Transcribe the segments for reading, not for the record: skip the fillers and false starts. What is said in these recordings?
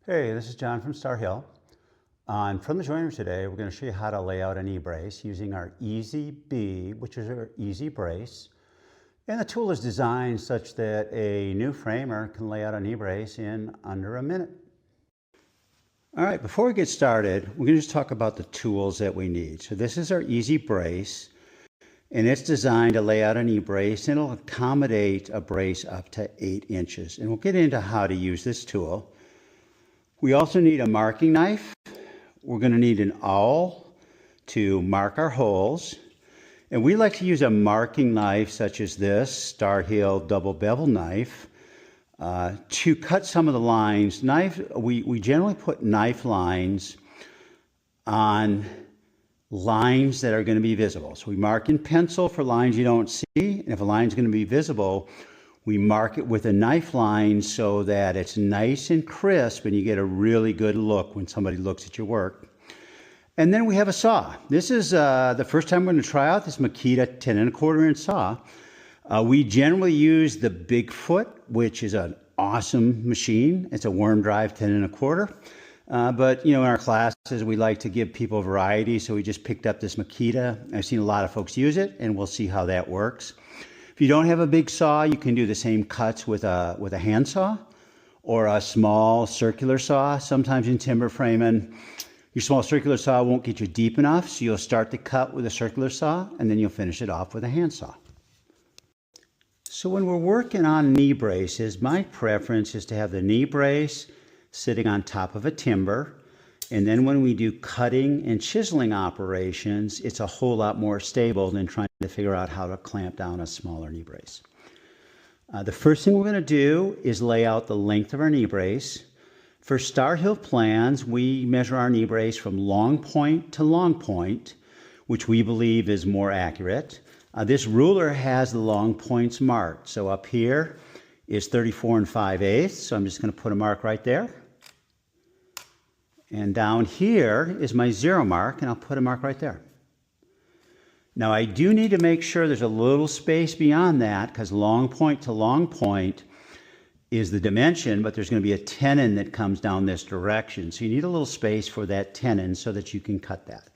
Hey, this is John from Star Hill. From the joinery today, we're going to show you how to lay out a knee brace using our Easy B, which is our easy brace. And the tool is designed such that a new framer can lay out a knee brace in under a minute. All right, before we get started, we're going to just talk about the tools that we need. So this is our easy brace, and it's designed to lay out a knee brace, and it'll accommodate a brace up to 8 inches. And we'll get into how to use this tool. We also need a marking knife. We're going to need an awl to mark our holes. And we like to use a marking knife such as this Star Hill double bevel knife to cut some of the lines. We generally put knife lines on lines that are going to be visible. So we mark in pencil for lines you don't see. And if a line is going to be visible, we mark it with a knife line so that it's nice and crisp and you get a really good look when somebody looks at your work. And then we have a saw. This is the first time we're going to try out this Makita 10 1/4 inch saw. We generally use the Bigfoot, which is an awesome machine. It's a worm drive 10 1/4. But in our classes, we like to give people variety, so we just picked up this Makita. I've seen a lot of folks use it, and we'll see how that works. If you don't have a big saw, you can do the same cuts with a hand saw or a small circular saw. Sometimes in timber framing, your small circular saw won't get you deep enough, so you'll start the cut with a circular saw, and then you'll finish it off with a hand saw. So when we're working on knee braces, my preference is to have the knee brace sitting on top of a timber. And then when we do cutting and chiseling operations, it's a whole lot more stable than trying to figure out how to clamp down a smaller knee brace. The first thing we're going to do is lay out the length of our knee brace. For Star Hill plans, we measure our knee brace from long point to long point, which we believe is more accurate. This ruler has the long points marked. So up here is 34 5/8. So I'm just going to put a mark right there. And down here is my 0 mark, and I'll put a mark right there. Now I do need to make sure there's a little space beyond that, because long point to long point is the dimension, but there's going to be a tenon that comes down this direction. So you need a little space for that tenon so that you can cut that.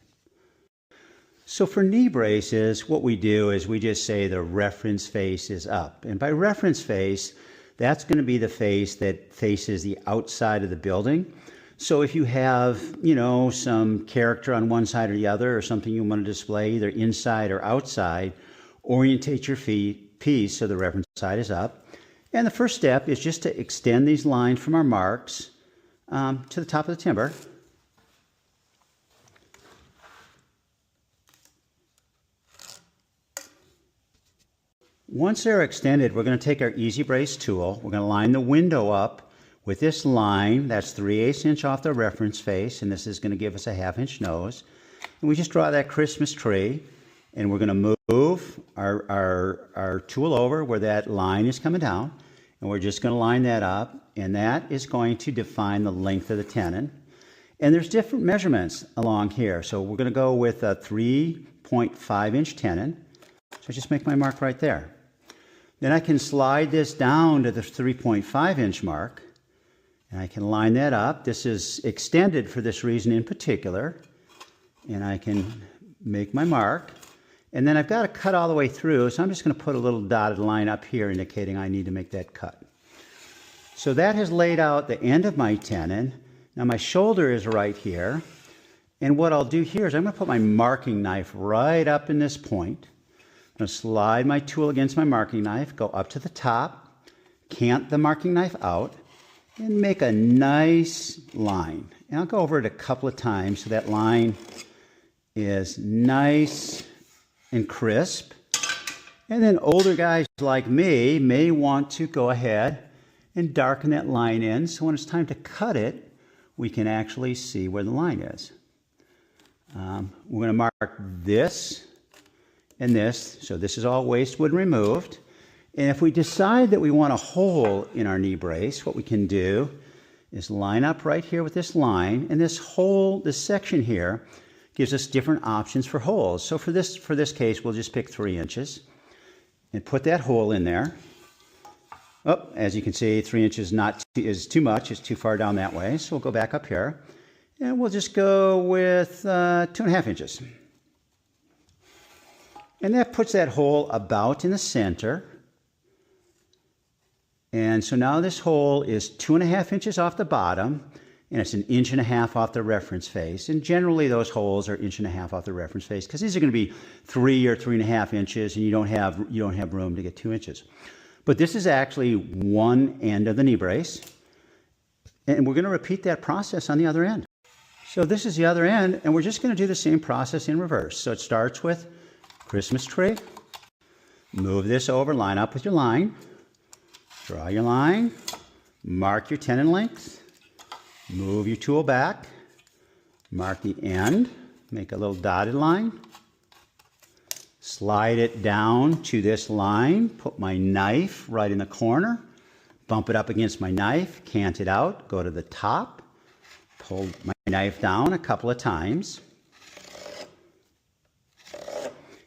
So for knee braces, what we do is we just say the reference face is up. And by reference face, that's going to be the face that faces the outside of the building. So if you have, some character on one side or the other, or something you want to display either inside or outside, orientate your piece so the reference side is up. And the first step is just to extend these lines from our marks to the top of the timber. Once they're extended, we're going to take our Easy Brace tool. We're going to line the window up with this line. That's 3/8 inch off the reference face, and this is going to give us a 1/2 inch nose. And we just draw that Christmas tree, and we're going to move our tool over where that line is coming down, and we're just going to line that up, and that is going to define the length of the tenon. And there's different measurements along here, so we're going to go with a 3.5 inch tenon. So I just make my mark right there. Then I can slide this down to the 3.5 inch mark, and I can line that up. This is extended for this reason in particular. And I can make my mark. And then I've got to cut all the way through, so I'm just going to put a little dotted line up here indicating I need to make that cut. So that has laid out the end of my tenon. Now my shoulder is right here. And what I'll do here is I'm going to put my marking knife right up in this point. I'm going to slide my tool against my marking knife, go up to the top, cant the marking knife out, and make a nice line. And I'll go over it a couple of times so that line is nice and crisp. And then older guys like me may want to go ahead and darken that line in, so when it's time to cut it, we can actually see where the line is. We're going to mark this and this, so this is all waste wood removed. And if we decide that we want a hole in our knee brace, what we can do is line up right here with this line, and this section here gives us different options for holes. So for this case, we'll just pick 3 inches and put that hole in there. Oh, as you can see, 3 inches is too much. It's too far down that way. So we'll go back up here. And we'll just go with 2.5 inches. And that puts that hole about in the center. And so now this hole is 2.5 inches off the bottom, and it's 1.5 inches off the reference face. And generally those holes are 1.5 inches off the reference face because these are going to be 3 or 3.5 inches, and you don't have room to get 2 inches. But this is actually one end of the knee brace, and we're going to repeat that process on the other end. So this is the other end, and we're just going to do the same process in reverse. So it starts with Christmas tree. Move this over, line up with your line. Draw your line. Mark your tenon length. Move your tool back. Mark the end. Make a little dotted line. Slide it down to this line. Put my knife right in the corner. Bump it up against my knife. Cant it out. Go to the top. Pull my knife down a couple of times.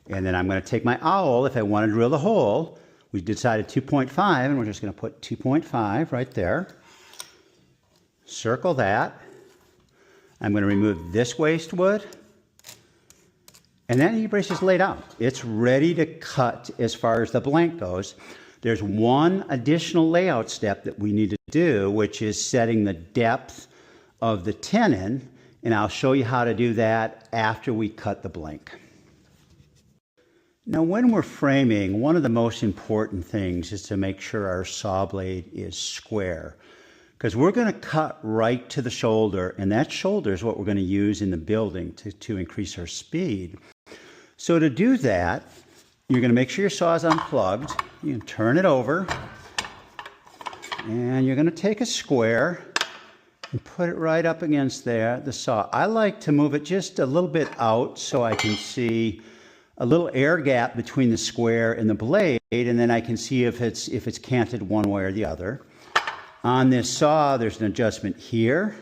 And then I'm going to take my owl if I want to drill the hole. We decided 2.5, and we're just going to put 2.5 right there. Circle that. I'm going to remove this waste wood. And that knee brace is laid out. It's ready to cut as far as the blank goes. There's one additional layout step that we need to do, which is setting the depth of the tenon. And I'll show you how to do that after we cut the blank. Now, when we're framing, one of the most important things is to make sure our saw blade is square, because we're going to cut right to the shoulder, and that shoulder is what we're going to use in the building to increase our speed. So to do that, you're going to make sure your saw is unplugged. You can turn it over, and you're going to take a square and put it right up against the saw. I like to move it just a little bit out so I can see a little air gap between the square and the blade, and then I can see if it's canted one way or the other. On this saw, there's an adjustment here,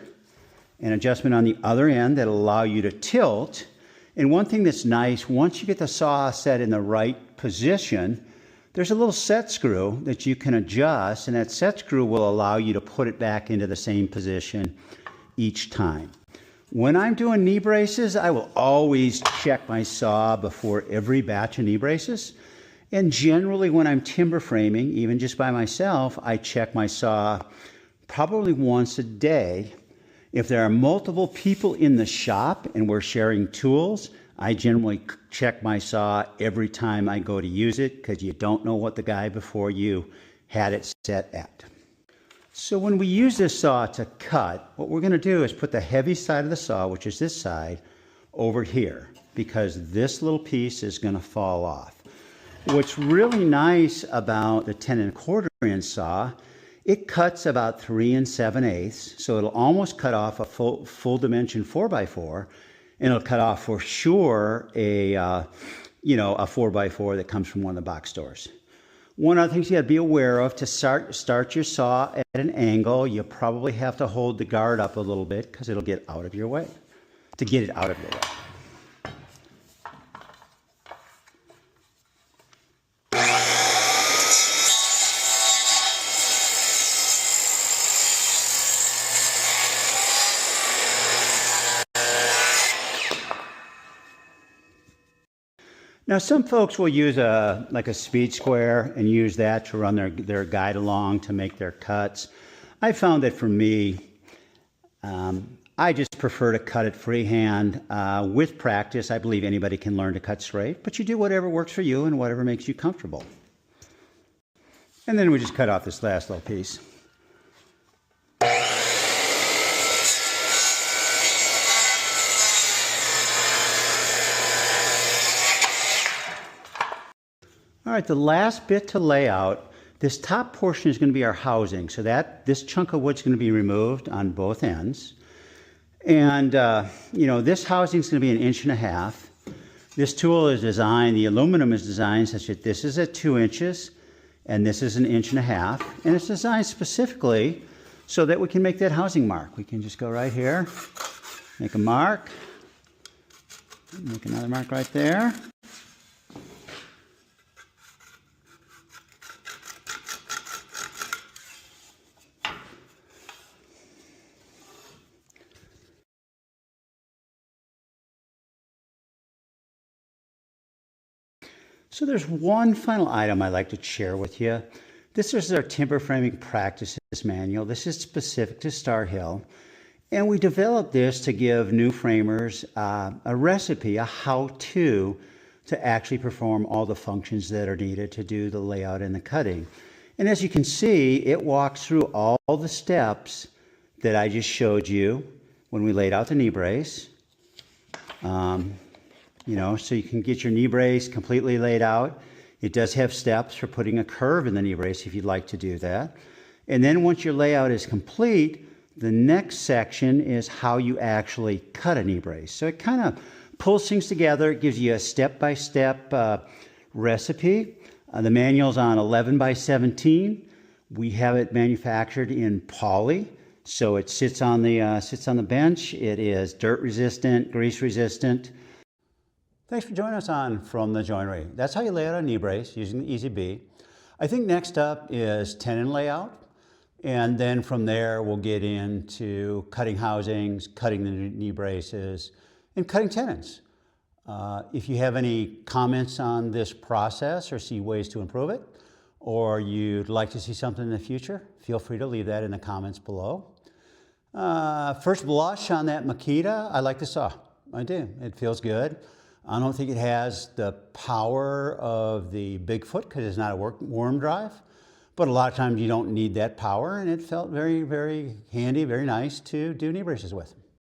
an adjustment on the other end that'll allow you to tilt. And one thing that's nice, once you get the saw set in the right position, there's a little set screw that you can adjust, and that set screw will allow you to put it back into the same position each time. When I'm doing knee braces, I will always check my saw before every batch of knee braces. And generally when I'm timber framing, even just by myself, I check my saw probably once a day. If there are multiple people in the shop and we're sharing tools, I generally check my saw every time I go to use it, because you don't know what the guy before you had it set at. So when we use this saw to cut, what we're going to do is put the heavy side of the saw, which is this side, over here, because this little piece is going to fall off. What's really nice about the 10 1/4" saw, it cuts about 3 7/8, so it'll almost cut off a full dimension 4x4, and it'll cut off for sure a 4x4 that comes from one of the box stores. One other thing you got to be aware of, to start your saw at an angle, you probably have to hold the guard up a little bit because it'll get out of your way, to get it out of your way. Now, some folks will use like a speed square and use that to run their guide along to make their cuts. I found that for me, I just prefer to cut it freehand. With practice, I believe anybody can learn to cut straight, but you do whatever works for you and whatever makes you comfortable. And then we just cut off this last little piece. All right, the last bit to lay out, this top portion is going to be our housing. So this chunk of wood is going to be removed on both ends. And, this housing is going to be 1.5 inches. This tool is designed, the aluminum is designed such that this is at 2 inches and this is 1.5 inches. And it's designed specifically so that we can make that housing mark. We can just go right here, make a mark, make another mark right there. So there's one final item I'd like to share with you. This is our timber framing practices manual. This is specific to Star Hill. And we developed this to give new framers a recipe, a how-to to actually perform all the functions that are needed to do the layout and the cutting. And as you can see, it walks through all the steps that I just showed you when we laid out the knee brace. So you can get your knee brace completely laid out. It does have steps for putting a curve in the knee brace if you'd like to do that. And then once your layout is complete, the next section is how you actually cut a knee brace. So it kind of pulls things together. It gives you a step-by-step recipe. The manual's on 11 by 17. We have it manufactured in poly, so it sits on the bench. It is dirt resistant, grease resistant. Thanks for joining us on From the Joinery. That's how you lay out a knee brace using the Easy B. I think next up is tenon layout, and then from there we'll get into cutting housings, cutting the knee braces, and cutting tenons. If you have any comments on this process or see ways to improve it, or you'd like to see something in the future, feel free to leave that in the comments below. First blush on that Makita, I like the saw. I do. It feels good. I don't think it has the power of the Bigfoot because it's not a worm drive, but a lot of times you don't need that power, and it felt very, very handy, very nice to do knee braces with.